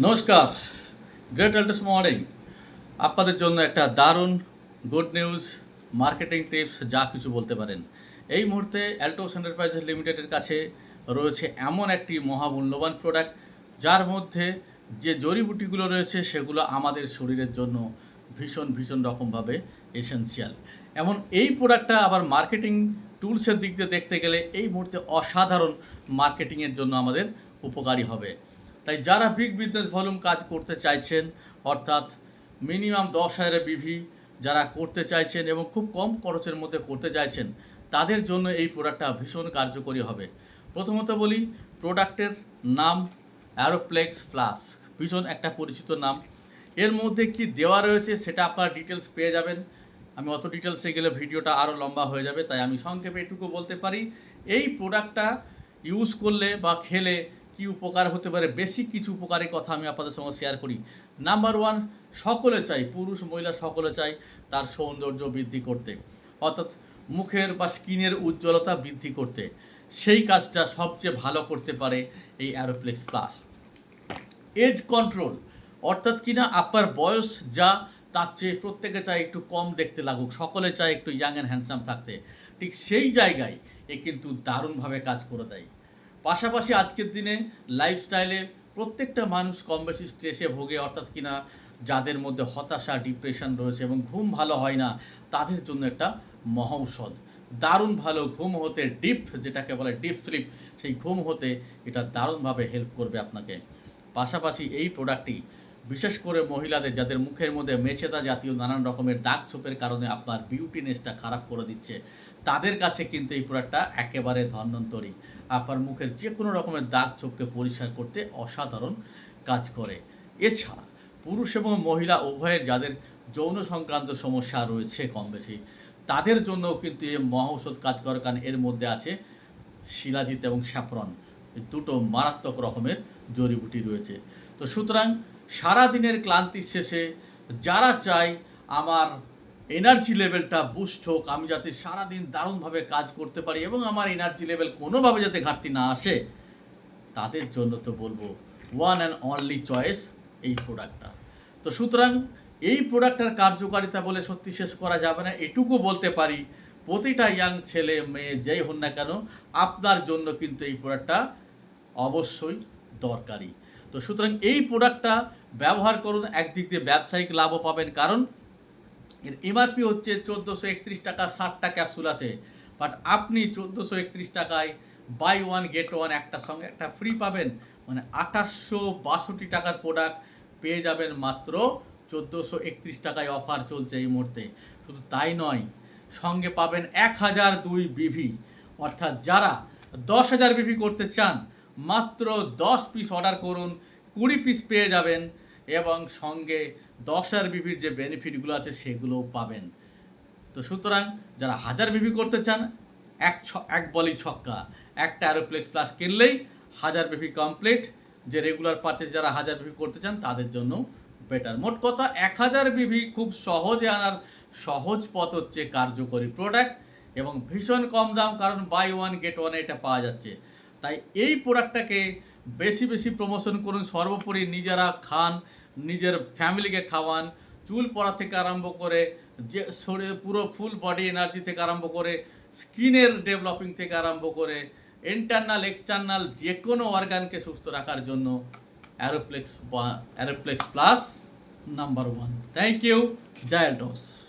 নমস্কার, great অ্যাল্টাস morning. আপনাদের জন্য একটা দারুণ গুড নিউজ, মার্কেটিং টিপস যা কিছু বলতে পারেন। এই মুহূর্তে অ্যাল্টোস এন্টারপ্রাইজেস লিমিটেডের কাছে রয়েছে এমন একটি মহামূল্যবান প্রোডাক্ট, যার মধ্যে যে জড়িবুটিগুলো রয়েছে সেগুলো আমাদের শরীরের জন্য ভীষণ ভীষণ রকমভাবে এসেনশিয়াল। এমন এই প্রোডাক্টটা আবার মার্কেটিং টুলসের দিক দিয়ে দেখতে গেলে এই মুহূর্তে অসাধারণ মার্কেটিংয়ের জন্য আমাদের উপকারী হবে। তাই যারা বিগ বিজনেস ভলিউম কাজ করতে চাইছেন, অর্থাৎ মিনিমাম 10,000 বিভি যারা করতে চাইছেন এবং খুব কম খরচের মধ্যে করতে চাইছেন, তাদের জন্য এই প্রোডাক্টটা ভীষণ কার্যকরী হবে। প্রথমত বলি, প্রোডাক্টের নাম অ্যারোপ্লেক্স প্লাস, ভীষণ একটা পরিচিত নাম। এর মধ্যে কি দেওয়া রয়েছে সেটা আপনারা ডিটেলস পেয়ে যাবেন। আমি অত ডিটেলসে গেলে ভিডিওটা আরও লম্বা হয়ে যাবে, তাই আমি সংক্ষেপে এটুকু বলতে পারি, এই প্রোডাক্টটা ইউজ করলে বা খেলে কি উপকার হতে পারে, বেসিক কিছু উপকারের কথা আমি আপনাদের সঙ্গে শেয়ার করি। নাম্বার ওয়ান, সকলে চাই, পুরুষ মহিলা সকলে চাই তার সৌন্দর্য বৃদ্ধি করতে, অর্থাৎ মুখের বা স্কিনের উজ্জ্বলতা বৃদ্ধি করতে। সেই কাজটা সবচেয়ে ভালো করতে পারে এই অ্যারোপ্লেক্স প্লাস। এজ কন্ট্রোল, অর্থাৎ কিনা আপনার বয়স যা, তার চেয়ে প্রত্যেকে চায় একটু কম দেখতে লাগুক, সকলে চায় একটু ইয়াং অ্যান্ড হ্যান্ডসাম থাকতে। ঠিক সেই জায়গায় এ কিন্তু দারুণভাবে কাজ করে দেয়। পাশাপাশি আজকের দিনে লাইফস্টাইলে প্রত্যেকটা মানুষ কম বেশি স্ট্রেসে ভোগে, অর্থাৎ কিনা যাদের মধ্যে হতাশা ডিপ্রেশন রয়েছে এবং ঘুম ভালো হয় না, তাদের জন্য একটা মহৌষধ। দারুণ ভালো ঘুম হতে, ডিপ যেটাকে বলে ডিপ স্লিপ, সেই ঘুম হতে এটা দারুণভাবে হেল্প করবে আপনাকে। পাশাপাশি এই প্রোডাক্টটি বিশেষ করে মহিলাদের যাদের মুখের মধ্যে মেছেদা জাতীয় নানান রকমের দাগ ছোপের কারণে আপনার বিউটিনেসটা খারাপ করে দিচ্ছে, তাদের কাছে কিন্তু এই প্রোডাক্টটা একেবারে ধন্বন্তরী। আপনার মুখের যে কোনো রকমের দাগ ছোপকে পরিষ্কার করতে অসাধারণ কাজ করে। এছাড়া পুরুষ এবং মহিলা উভয়ের যাদের যৌন সংক্রান্ত সমস্যা রয়েছে কম বেশি, তাদের জন্যও কিন্তু এই মহৌষধ কাজ করে, কারণ এর মধ্যে আছে শিলাজিৎ এবং স্যাফরন, দুটো মারাত্মক রকমের জড়িবুটি রয়েছে। তো সুতরাং সারাদিনের ক্লান্তির শেষে যারা চায় আমার এনার্জি লেভেলটা বুস্ট হোক, আমি যাতে সারাদিন দারুণভাবে কাজ করতে পারি এবং আমার এনার্জি লেভেল কোনোভাবে যাতে ঘাটতি না আসে, তাদের জন্য তো বলবো ওয়ান অ্যান্ড অনলি চয়েস এই প্রোডাক্টটা। তো সুতরাং এই প্রোডাক্টটার কার্যকারিতা বলে সত্যি শেষ করা যাবে না। এটুকু বলতে পারি, প্রতিটা ইয়াং ছেলে মেয়ে যেই হন না কেন, আপনার জন্য কিন্তু এই প্রোডাক্টটা অবশ্যই দরকারি। তো সুতরাং এই প্রোডাক্টটা ব্যবহার করুন, একদিক দিয়ে ব্যবসায়িক লাভও পাবেন, কারণ এর এমআরপি হচ্ছে 1431 টাকা, 60টা ক্যাপসুল আছে। বাট আপনি 1431 টাকায় বাই ওয়ান গেট ওয়ান, একটার সঙ্গে একটা ফ্রি পাবেন, মানে 2862 টাকার প্রোডাক্ট পেয়ে যাবেন মাত্র 1431 টাকায়। অফার চলছে এই মুহূর্তে। শুধু তাই নয়, সঙ্গে পাবেন 1002 বিভি, অর্থাৎ যারা 10,000 বিভি করতে চান, মাত্র 10 পিস অর্ডার করুন, 20 পিস পেয়ে যাবেন এবং সঙ্গে 10,000 বিভির যে বেনিফিটগুলো আছে সেগুলোও পাবেন। তো সুতরাং যারা 1000 বিভি করতে চান, এক বলি ছক্কা, একটা অ্যারোপ্লেক্স প্লাস কিনলেই 1000 বিভি কমপ্লিট। যে রেগুলার পারচেজ যারা 1000 বিভি করতে চান তাদের জন্য বেটার। মোট কথা 1000 বিভি খুব সহজে আনার সহজ পথ হচ্ছে কার্যকরী প্রোডাক্ট এবং ভীষণ কম দাম, কারণ বাই ওয়ান গেট ওয়ানে এটা পাওয়া যাচ্ছে। তাই এই প্রোডাক্টটাকে বেশি বেশি প্রমোশন করুন, সর্বোপরি নিজেরা খান, নিজের ফ্যামিলিকে খাওয়ান। চুল পড়া থেকে আরম্ভ করে, যে শরীরে পুরো ফুল বডি এনার্জি থেকে আরম্ভ করে, স্কিনের ডেভেলপিং থেকে আরম্ভ করে, ইন্টারনাল এক্সটার্নাল যে কোনো অর্গানকে সুস্থ রাখার জন্য Aeroplex plus number one. Thank you. জয় ডোস।